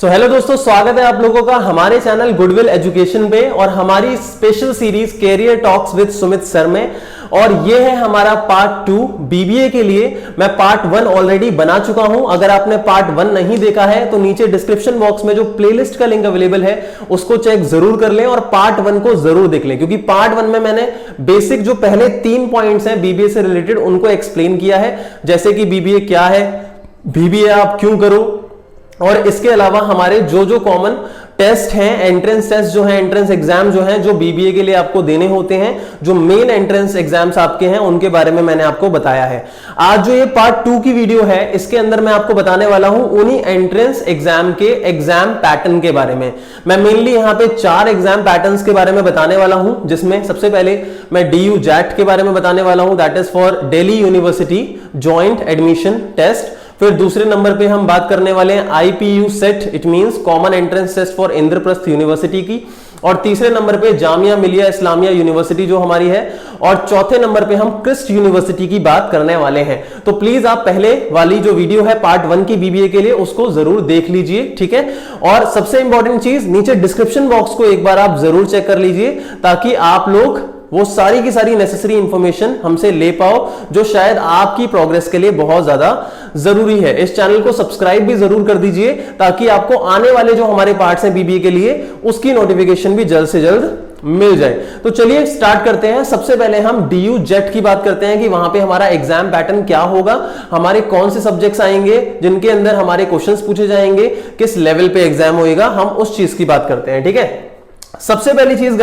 So hello दोस्तों, स्वागत है आप लोगों का हमारे चैनल गुडविल एजुकेशन पे और हमारी special series career talks with Sumit sir में। और ये है हमारा पार्ट 2 बीबीए के लिए। मैं पार्ट 1 ऑलरेडी बना चुका हूं। अगर आपने पार्ट 1 नहीं देखा है तो नीचे डिस्क्रिप्शन बॉक्स में जो प्लेलिस्ट का लिंक अवेलेबल है उसको चेक जरूर कर लें और पार्ट 1 को जरूर देख लें, क्योंकि पार्ट 1 में मैंने बेसिक जो पहले 3 पॉइंट्स हैं बीबीए से रिलेटेड उनको एक्सप्लेन किया है, जैसे कि बीबीए क्या है, बीबीए आप क्यों करो, और इसके अलावा हमारे जो जो कॉमन टेस्ट हैं, एंट्रेंस टेस्ट जो है, एंट्रेंस एग्जाम जो है, जो बीबीए के लिए आपको देने होते हैं, जो मेन एंट्रेंस एग्जाम्स आपके हैं उनके बारे में मैंने आपको बताया है। आज जो ये पार्ट 2 की वीडियो है इसके अंदर मैं आपको बताने वाला हूं उन्हीं एंट्रेंस एग्जाम के एग्जाम पैटर्न के बारे में। मैं मेनली यहां पे 4 एग्जाम पैटर्न्स के बारे में बताने वाला हूं, जिसमें सबसे पहले मैं DU JAT के बारे में बताने वाला हूं, that is for Delhi university joint admission test. फिर दूसरे नंबर पे हम बात करने वाले हैं IPU CET, it means common entrance test for Indraprastha university की। और तीसरे नंबर पे जामिया मिलिया इस्लामिया यूनिवर्सिटी जो हमारी है। और चौथे नंबर पे हम क्रिस्ट यूनिवर्सिटी की बात करने वाले हैं। तो प्लीज आप पहले वाली जो वीडियो है पार्ट 1 की बीबीए के लिए उसको जरूर देख लीजिए, ठीक है। और सबसे इंपॉर्टेंट चीज, नीचे डिस्क्रिप्शन बॉक्स को एक बार आप जरूर चेक कर लीजिए ताकि आप लोग वो सारी की सारी नेसेसरी इंफॉर्मेशन हमसे ले पाओ जो शायद आपकी प्रोग्रेस के लिए बहुत ज्यादा जरूरी है। इस चैनल को सब्सक्राइब भी जरूर कर दीजिए ताकि आपको आने वाले जो हमारे पार्ट्स हैं बीबीए के लिए उसकी नोटिफिकेशन भी जल्द से जल्द मिल जाए। तो चलिए स्टार्ट करते हैं। सबसे पहले हम DU JAT की बात करते हैं कि वहां पे हमारा एग्जाम पैटर्न क्या होगा, हमारे कौन से सब्जेक्ट्स आएंगे जिनके अंदर हमारे क्वेश्चंस पूछे जाएंगे, किस लेवल पे एग्जाम होएगा, हम उस चीज की बात करते हैं, ठीक है। सबसे पहली चीज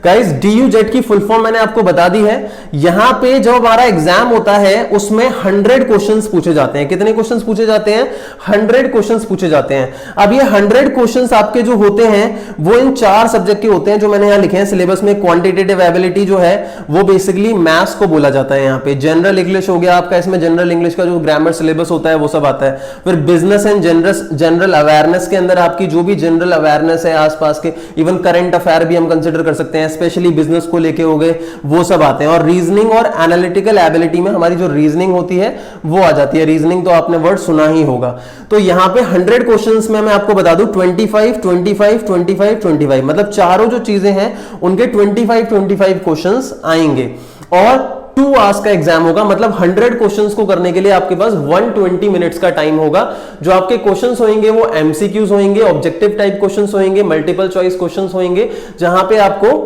गाइस DU JAT की फुल फॉर्म मैंने आपको बता दी है। यहां पे जो हमारा एग्जाम होता है उसमें 100 क्वेश्चंस पूछे जाते हैं। कितने क्वेश्चंस पूछे जाते हैं? 100 क्वेश्चंस पूछे जाते हैं। अब ये 100 क्वेश्चंस आपके जो होते हैं वो इन 4 सब्जेक्ट के होते हैं जो मैंने यहां लिखे हैं सिलेबस में। क्वांटिटेटिव एबिलिटी जो है वो बेसिकली मैथ्स को बोला जाता है। यहाँ पे जनरल इंग्लिश हो गया आपका, इसमें जनरल इंग्लिश का जो ग्रामर सिलेबस होता है वो सब आता है। फिर बिजनेस एंड जनरल अवेयरनेस के अंदर आपकी जो भी जनरल अवेयरनेस है आसपास के, इवन करंट अफेयर भी हम कंसिडर कर सकते हैं, स्पेशली बिजनेस को लेके हो गए, वो सब आते हैं। और रीजनिंग और एनालिटिकल एबिलिटी में हमारी जो रीजनिंग होती है वो आ जाती है। रीजनिंग तो आपने वर्ड सुना ही होगा। तो यहां पे 100 क्वेश्चंस में मैं आपको बता दूं 25 25 25 25 मतलब चारों जो चीजें हैं उनके 25 क्वेश्चंस आएंगे। और 2 आवर्स का एग्जाम होगा, मतलब 100 क्वेश्चंस को करने के लिए आपके पास 120 मिनट्स का टाइम होगा। जो आपके क्वेश्चंस होंगे वो MCQs होंगे, ऑब्जेक्टिव टाइप क्वेश्चंस होंगे, मल्टीपल चॉइस क्वेश्चंस होंगे, जहां पे आपको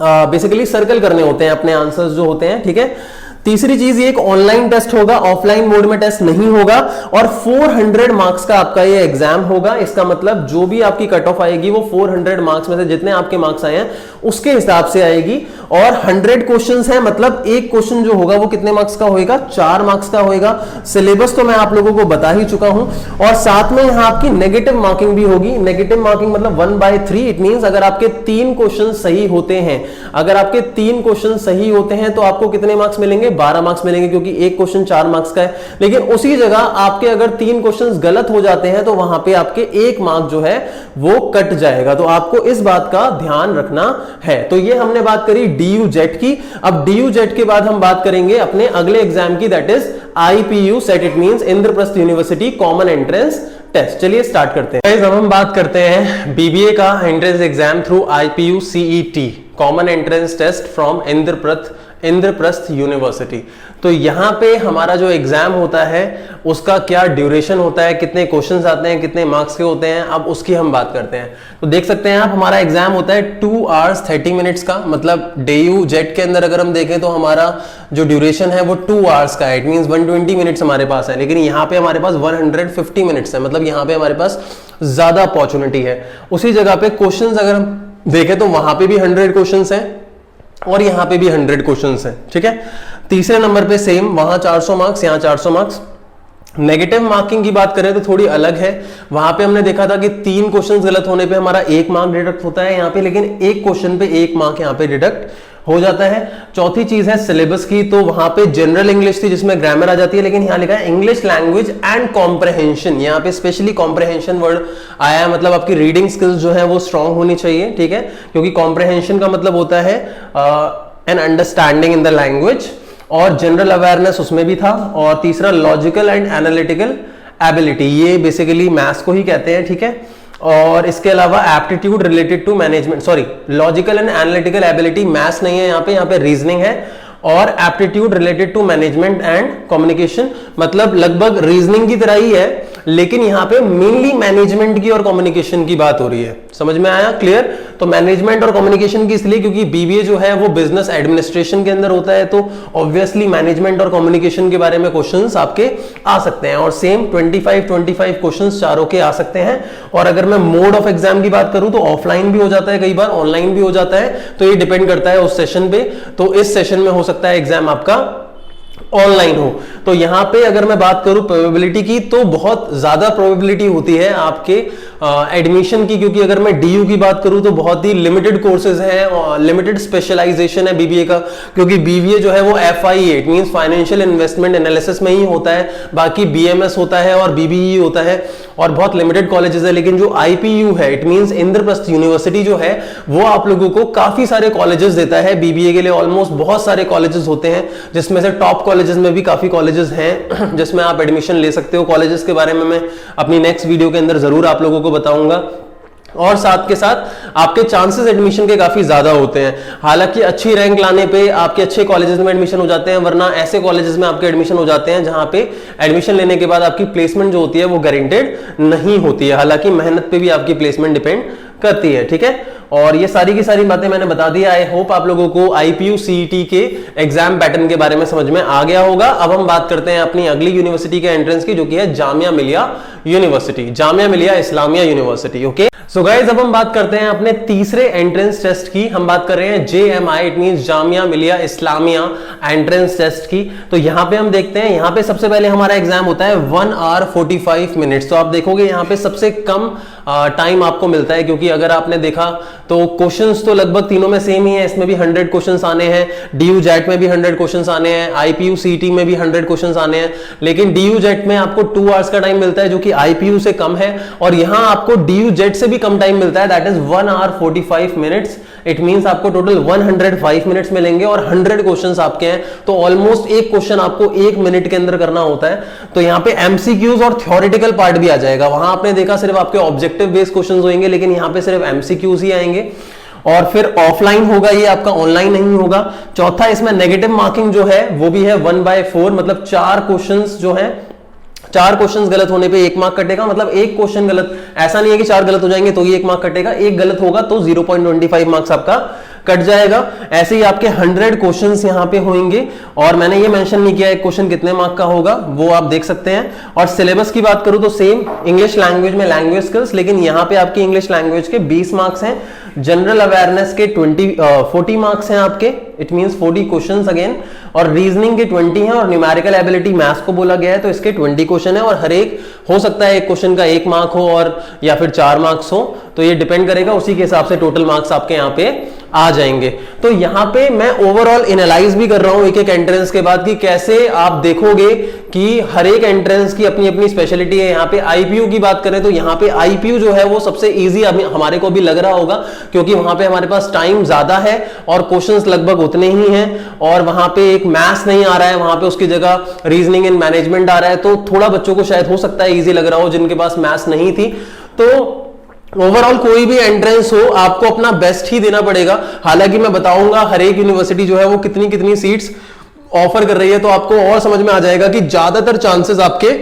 बेसिकली सर्कल करने होते हैं अपने आंसर्स जो होते हैं, ठीक है। तीसरी चीज, ये एक ऑनलाइन टेस्ट होगा, ऑफलाइन मोड में टेस्ट नहीं होगा। और 400 मार्क्स का आपका ये एग्जाम होगा। इसका मतलब जो भी आपकी कट ऑफ आएगी वो 400 मार्क्स में से जितने आपके मार्क्स आए हैं उसके हिसाब से आएगी। और 100 क्वेश्चंस है, मतलब एक क्वेश्चन जो होगा वो कितने मार्क्स का होएगा? 4 मार्क्स का होएगा। सिलेबस तो मैं आप लोगों को बता ही चुका हूं। और साथ में यहां आपकी नेगेटिव मार्किंग भी होगी। नेगेटिव मार्किंग मतलब 1/3। इट मींस अगर आपके 3 क्वेश्चन सही होते हैं, अगर आपके 3 क्वेश्चन सही होते हैं तो आपको कितने मार्क्स मिलेंगे? 12 मार्क्स मिलेंगे, क्योंकि एक क्वेश्चन 4 मार्क्स का है। लेकिन उसी जगह आपके अगर 3 क्वेश्चंस गलत हो जाते हैं तो वहां पे आपके 1 मार्क जो है वो कट जाएगा। तो आपको इस बात का ध्यान रखना है। तो ये हमने बात करी DU JAT की। अब DU JAT के बाद हम बात करेंगे अपने अगले एग्जाम की, that is IPU CET, it means Indraprastha university common entrance test. चलिए स्टार्ट करते हैं। अब हम बात करते हैं बीबीए का entrance exam through IPU CET, common entrance test from Indraprastha university. तो यहां पे हमारा जो एग्जाम होता है उसका क्या ड्यूरेशन होता है, कितने क्वेश्चंस आते हैं, कितने मार्क्स के होते हैं, अब उसकी हम बात करते हैं। तो देख सकते हैं आप, हमारा एग्जाम होता है 2 आवर्स 30 मिनट्स का। मतलब DU JAT के अंदर अगर हम देखें तो हमारा जो ड्यूरेशन है वो 2 आवर्स का है। इट मींस 120 मिनट्स हमारे पास है, लेकिन यहाँ पे हमारे पास 150 मिनट्स है। मतलब यहाँ पे हमारे पास ज्यादा अपॉर्चुनिटी है। उसी जगह पे क्वेश्चंस अगर हम देखें तो वहां पे भी 100 क्वेश्चंस हैं और यहां पे भी 100 क्वेश्चंस हैं, ठीक है। तीसरे नंबर पे सेम, वहां 400 मार्क्स, यहां 400 मार्क्स। नेगेटिव मार्किंग की बात करें तो थोड़ी अलग है। वहां पे हमने देखा था कि 3 क्वेश्चंस गलत होने पे हमारा 1 मार्क डिडक्ट होता है यहाँ पे, लेकिन एक क्वेश्चन पे 1 मार्क यहाँ पे डिडक्ट हो जाता है। चौथी चीज है सिलेबस की। तो वहां पे जनरल इंग्लिश थी जिसमें ग्रामर आ जाती है, लेकिन यहां लिखा है इंग्लिश लैंग्वेज एंड कॉम्प्रहेंशन। यहाँ पे स्पेशली कॉम्प्रहेंशन वर्ड आया है, मतलब आपकी रीडिंग स्किल्स जो है वो स्ट्रांग होनी चाहिए, ठीक है। क्योंकि कॉम्प्रहेंशन का मतलब होता है an understanding in the language. और जनरल अवेयरनेस उसमें भी था। और तीसरा लॉजिकल एंड एनालिटिकल एबिलिटी, ये बेसिकली मैथ्स को ही कहते हैं, ठीक है। और इसके अलावा aptitude related to management, sorry logical and analytical ability, maths नहीं है यहाँ पे रीजनिंग है, और aptitude related to management and communication, मतलब लगभग रीजनिंग की तरह ही है, लेकिन यहां पे मेनली मैनेजमेंट की और कम्युनिकेशन की बात हो रही है। समझ में आया? क्लियर? तो मैनेजमेंट और कम्युनिकेशन की इसलिए क्योंकि बीबीए जो है वो बिजनेस एडमिनिस्ट्रेशन के अंदर होता है, तो ऑब्वियसली मैनेजमेंट और कम्युनिकेशन के बारे में क्वेश्चंस आपके आ सकते हैं, और सेम 25 क्वेश्चंस चारों के आ सकते हैं। और अगर मैं मोड ऑफ एग्जाम की बात करूं तो ऑफलाइन भी हो जाता है, कई बार ऑनलाइन भी हो जाता है, तो ये डिपेंड करता है उस सेशन पे। तो इस सेशन में हो सकता है एग्जाम आपका ऑनलाइन हो। तो यहां पे अगर मैं बात करूं प्रोबेबिलिटी की, तो बहुत ज्यादा प्रोबेबिलिटी होती है आपके एडमिशन की, क्योंकि अगर मैं डीयू की बात करूं तो बहुत ही लिमिटेड कोर्सेज हैं, लिमिटेड स्पेशलाइजेशन है बीबीए का, क्योंकि बीबीए जो है वो FIE it means financial investment analysis में ही होता है, बाकी BMS होता है और BBE होता है, और बहुत लिमिटेड कॉलेजेस है। लेकिन जो IPU है इट मींस इंद्रप्रस्थ यूनिवर्सिटी जो है वो आप लोगों को काफी सारे कॉलेजेस देता है बीबीए के लिए, ऑलमोस्ट बहुत सारे कॉलेजेस होते हैं, जिसमें से टॉप कॉलेजेस में भी काफी कॉलेजेस हैं जिसमें आप एडमिशन ले सकते हो। कॉलेजेस के बारे में मैं अपनी नेक्स्ट वीडियो के अंदर जरूर आप लोगों को बताऊंगा, और साथ के साथ आपके चांसेस एडमिशन के काफी ज्यादा होते हैं। हालांकि अच्छी रैंक लाने पे आपके अच्छे कॉलेजेस में एडमिशन हो जाते हैं, वरना ऐसे कॉलेजेस में आपके एडमिशन हो जाते हैं जहां पे एडमिशन लेने के बाद आपकी प्लेसमेंट जो होती है वो गारंटेड नहीं होती है। हालांकि मेहनत पे भी आपकी प्लेसमेंट डिपेंड करती है, ठीक है। और ये सारी की सारी बातें मैंने बता दी। आई होप आप लोगों को IPU CET के एग्जाम पैटर्न के बारे में समझ में आ गया होगा। अब हम बात करते हैं अपनी अगली यूनिवर्सिटी के एंट्रेंस की, जो कि है Jamia Millia university, Jamia Millia Islamia university. Okay, so guys अब हम बात करते हैं अपने तीसरे एंट्रेंस टेस्ट की। हम बात कर रहे हैं JMI it means Jamia Millia Islamia entrance test की। तो यहां पे हम देखते हैं, यहां पे सबसे पहले हमारा एग्जाम होता है 1 आवर 45 मिनट्स। तो आप देखोगे यहां पे सबसे कम टाइम आपको मिलता है, क्योंकि अगर आपने देखा तो क्वेश्चंस तो लगभग तीनों में सेम ही है। इसमें भी 100 क्वेश्चंस आने हैं, DU JET में भी 100 क्वेश्चंस आने हैं, IPU CET में भी 100 क्वेश्चंस आने हैं, लेकिन DU JET में आपको 2 आवर्स का टाइम मिलता है, जो कि IPU से कम है, और यहां आपको DU JET से भी कम टाइम मिलता है, that is 1 hour 45 minutes. It means आपको टोटल 105 मिनट्स मिलेंगे और 100 क्वेश्चंस आपके हैं, तो ऑलमोस्ट एक क्वेश्चन आपको 1 मिनट के अंदर करना होता है। तो यहां पे MCQs और थ्योरेटिकल पार्ट भी आ जाएगा। वहां आपने देखा सिर्फ आपके ऑब्जेक्टिव बेस्ड क्वेश्चंस होंगे, लेकिन यहां पे सिर्फ MCQs ही आएंगे, और फिर ऑफलाइन होगा ये आपका, ऑनलाइन नहीं होगा। चौथा, इसमें नेगेटिव मार्किंग जो है वो भी है 1/4, मतलब 4 क्वेश्चंस जो है, 4 क्वेश्चंस गलत होने पे 1 मार्क कटेगा। मतलब एक क्वेश्चन गलत, ऐसा नहीं है कि 4 गलत हो जाएंगे तो ही 1 मार्क कटेगा, एक गलत होगा तो 0.25 मार्क्स आपका कट जाएगा। ऐसे ही आपके 100 क्वेश्चंस यहां पे होंगे, और मैंने ये मेंशन नहीं किया एक क्वेश्चन कितने मार्क का होगा, वो आप देख सकते हैं। और सिलेबस की बात करूं तो सेम इंग्लिश लैंग्वेज में लैंग्वेज स्किल्स, लेकिन यहां पे आपकी इंग्लिश लैंग्वेज के 20 मार्क्स हैं, जनरल अवेयरनेस के 40 मार्क्स हैं आपके, इट मींस 40 क्वेश्चंस अगेन, और रीजनिंग के 20 हैं, और न्यूमेरिकल एबिलिटी मैथ्स को बोला गया है तो इसके 20 क्वेश्चन है, और हर एक हो सकता है एक क्वेश्चन का 1 मार्क हो और या फिर 4 मार्क्स हो, तो ये डिपेंड करेगा, उसी के हिसाब से टोटल मार्क्स आपके यहाँ पे आ जाएंगे। तो यहां पे मैं ओवरऑल एनालाइज भी कर रहा हूं एक एक एंट्रेंस के बाद कि कैसे आप देखोगे कि हर एक एंट्रेंस की अपनी अपनी स्पेशलिटी है। यहां पे IPU की बात करें तो यहां पे IPU जो है वो सबसे इजी हमारे को भी लग रहा होगा, क्योंकि वहां पे हमारे पास टाइम ज्यादा है और क्वेश्चंस लगभग उतने ही हैं, और वहां पे एक मैथ्स नहीं आ रहा है, वहां पे उसकी जगह रीजनिंग एंड मैनेजमेंट आ रहा है, तो थोड़ा बच्चों को शायद हो सकता है इजी लग रहा हो जिनके पास मैथ्स नहीं थी। तो ओवरऑल कोई भी एंट्रेंस हो आपको अपना बेस्ट ही देना पड़ेगा। हालांकि मैं बताऊंगा हर एक यूनिवर्सिटी जो है वो कितनी कितनी सीट्स ऑफर कर रही है, तो आपको और समझ में आ जाएगा कि ज्यादातर चांसेस आपके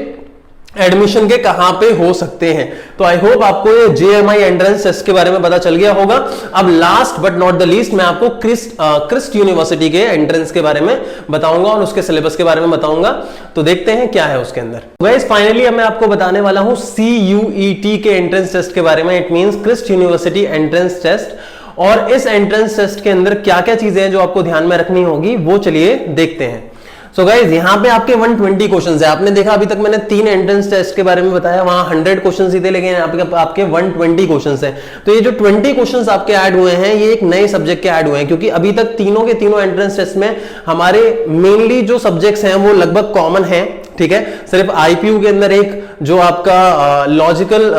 एडमिशन के कहां पे हो सकते हैं। तो आई होप आपको ये JMI एंट्रेंस टेस्ट के बारे में पता चल गया होगा। अब last but not the least मैं आपको क्रिस्ट यूनिवर्सिटी के एंट्रेंस के बारे में बताऊंगा और उसके सिलेबस के बारे में बताऊंगा। तो देखते हैं क्या है उसके अंदर। गाइस फाइनली अब मैं आपको बताने वाला हूं CUET के एंट्रेंस टेस्ट के बारे में, it means Christ university entrance test. और इस एंट्रेंस टेस्ट के अंदर क्या क्या चीजें हैं जो आपको ध्यान में रखनी होगी वो चलिए देखते हैं। सो गाइज यहां पे आपके 120 क्वेश्चंस है। आपने देखा अभी तक मैंने 3 एंट्रेंस टेस्ट के बारे में बताया, वहां 100 क्वेश्चंस ही थे, लेकिन आपके 120 क्वेश्चंस हैं। तो ये जो 20 क्वेश्चंस आपके ऐड हुए हैं ये एक नए सब्जेक्ट के ऐड हुए हैं, क्योंकि अभी तक तीनों के तीनों एंट्रेंस टेस्ट में हमारे मेनली जो सब्जेक्ट्स हैं वो लगभग कॉमन है, ठीक है। सिर्फ IPU के अंदर एक जो आपका लॉजिकल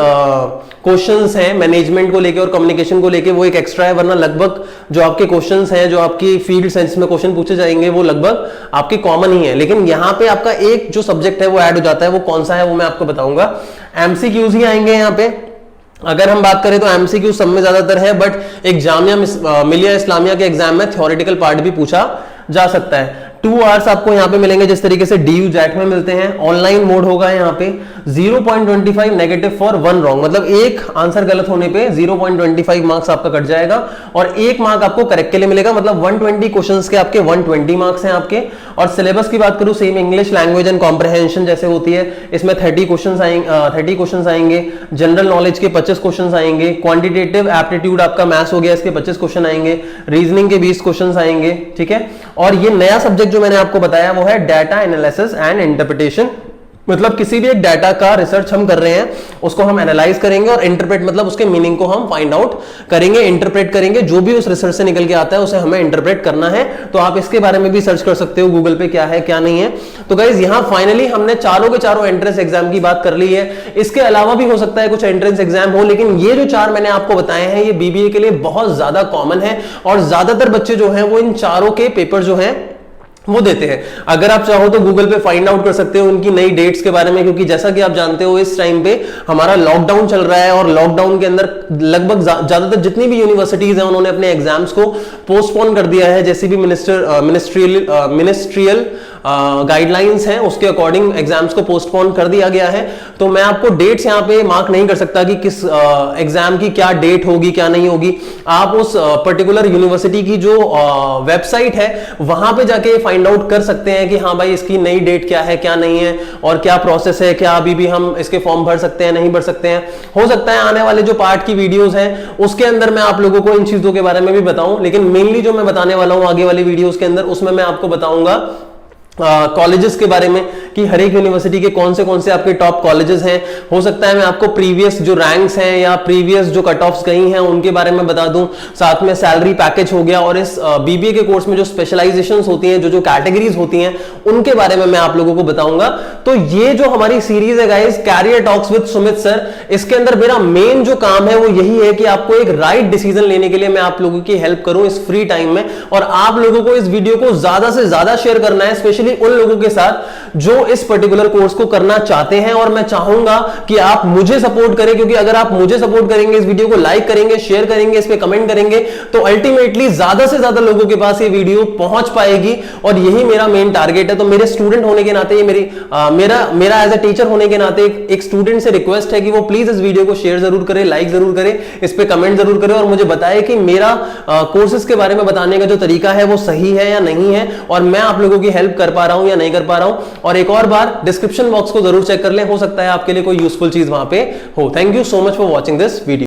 क्वेश्चंस हैं मैनेजमेंट को लेके और कम्युनिकेशन को लेके वो एक एक्स्ट्रा है, वरना लगभग जो आपके क्वेश्चंस हैं जो आपकी फील्ड साइंस में क्वेश्चन पूछे जाएंगे वो लगभग आपके कॉमन ही है। लेकिन यहाँ पे आपका एक जो सब्जेक्ट है वो ऐड हो जाता है, वो कौन सा है वो मैं आपको बताऊंगा। MCQs ही आएंगे यहाँ पे, अगर हम बात करें तो एमसीक्यू सब में ज्यादातर है, बट एक जामिया मिलिया इस्लामिया के एग्जाम में थ्योरेटिकल पार्ट भी पूछा जा सकता है। 2 आवर्स आपको यहाँ पे मिलेंगे जिस तरीके से डीयू जैट में मिलते हैं। ऑनलाइन मोड होगा यहाँ पे। 0.25 नेगेटिव फॉर 1 रॉन्ग, मतलब एक आंसर गलत होने पे 0.25 मार्क्स आपका कट जाएगा और 1 मार्क आपको करेक्ट के लिए मिलेगा। मतलब 120 क्वेश्चंस के आपके 120 मार्क्स हैं आपके। और सिलेबस की बात करूं, same English language and comprehension जैसे होती है, इसमें 30 क्वेश्चंस आएंगे। जनरल नॉलेज के 25 क्वेश्चंस आएंगे। क्वांटिटेटिव एप्टीट्यूड आपका मैथ्स हो गया, इसके 25 क्वेश्चन आएंगे। रीजनिंग के 20 क्वेश्चन आएंगे, ठीक है। और ये नया सब्जेक्ट जो मैंने आपको बताया वो है डाटा एनालिसिस एंड इंटरप्रिटेशन। मतलब किसी भी एक डाटा का रिसर्च हम कर रहे हैं, उसको हम एनालाइज करेंगे और इंटरप्रेट मतलब उसके मीनिंग को हम फाइंड आउट करेंगे, इंटरप्रेट करेंगे। जो भी उस रिसर्च से निकल के आता है उसे हमें इंटरप्रेट करना है। तो आप इसके बारे में भी सर्च कर सकते हो गूगल पे, क्या है क्या नहीं है। तो गाइज यहाँ फाइनली हमने चारों के चारों एंट्रेंस एग्जाम की बात कर ली है। इसके अलावा भी हो सकता है कुछ एंट्रेंस एग्जाम हो, लेकिन ये जो 4 मैंने आपको बताए हैं ये बीबीए के लिए बहुत ज्यादा कॉमन है और ज्यादातर बच्चे जो हैं वो इन चारों के पेपर जो हैं वो देते हैं। अगर आप चाहो तो गूगल पे फाइंड आउट कर सकते हो उनकी नई डेट्स के बारे में, क्योंकि जैसा कि आप जानते हो इस टाइम पे हमारा लॉकडाउन चल रहा है और लॉकडाउन के अंदर लगभग ज्यादातर जितनी भी यूनिवर्सिटीज हैं उन्होंने अपने एग्जाम्स को पोस्टपोन कर दिया है। जैसे भी मिनिस्ट्रियल गाइडलाइंस हैं उसके अकॉर्डिंग एग्जाम्स को पोस्टपोन कर दिया गया है। तो मैं आपको डेट्स यहां पे मार्क नहीं कर सकता कि किस एग्जाम की क्या डेट होगी क्या नहीं होगी। आप उस पर्टिकुलर यूनिवर्सिटी की जो वेबसाइट है वहां पे जाके फाइंड आउट कर सकते हैं कि हाँ भाई इसकी नई डेट क्या है क्या नहीं है और क्या प्रोसेस है, क्या अभी भी हम इसके फॉर्म भर सकते हैं नहीं भर सकते हैं। हो सकता है आने वाले जो पार्ट की वीडियोस हैं उसके अंदर मैं आप लोगों को इन चीजों के बारे में भी बताऊं, लेकिन मेनली जो मैं बताने वाला हूं आगे वाली वीडियोस के अंदर उसमें मैं आपको बताऊंगा कॉलेजेस के बारे में कि हर एक यूनिवर्सिटी के कौन से आपके टॉप कॉलेजेस हैं। हो सकता है मैं आपको प्रीवियस जो रैंक्स हैं या प्रीवियस जो कट ऑफ्स गई हैं उनके बारे में बता दूं। साथ में सैलरी पैकेज हो गया और इस बीबीए के कोर्स में जो स्पेशलाइजेशंस होती हैं, जो कैटेगरीज होती हैं उनके बारे में मैं आप लोगों को बताऊंगा। तो ये जो हमारी सीरीज है guys career talks with Sumit sir, इसके अंदर मेरा मेन जो काम है वो यही है कि आपको एक राइट डिसीजन लेने के लिए मैं आप लोगों की हेल्प करूं इस फ्री टाइम में। और आप लोगों को इस वीडियो को ज्यादा से ज्यादा शेयर करना है, स्पेशली उन लोगों के साथ जो इस पर्टिकुलर कोर्स को करना चाहते हैं। और मैं चाहूंगा कि आप मुझे सपोर्ट करें, क्योंकि अगर आप मुझे सपोर्ट करेंगे, इस वीडियो को लाइक करेंगे, शेयर करेंगे, इस पे कमेंट करेंगे, तो अल्टीमेटली ज्यादा से ज्यादा लोगों के पास ये वीडियो पहुंच पाएगी। और यही मेरा मेन टारगेट है। तो मेरे स्टूडेंट होने के नाते, ये मेरा एज अ टीचर होने के नाते एक स्टूडेंट से रिक्वेस्ट है कि वो प्लीज इस वीडियो को शेयर जरूर करें, लाइक जरूर करें, इस पे कमेंट जरूर करें और मुझे बताएं कि मेरा कोर्सेज के बारे में बताने का जो तरीका है वो सही है या नहीं है और मैं आप लोगों की हेल्प कर पा रहा हूं या नहीं कर पा रहा हूं। और एक और बार डिस्क्रिप्शन बॉक्स को जरूर चेक कर लें, हो सकता है आपके लिए कोई यूजफुल चीज वहां पे हो। Thank you so much for watching this video.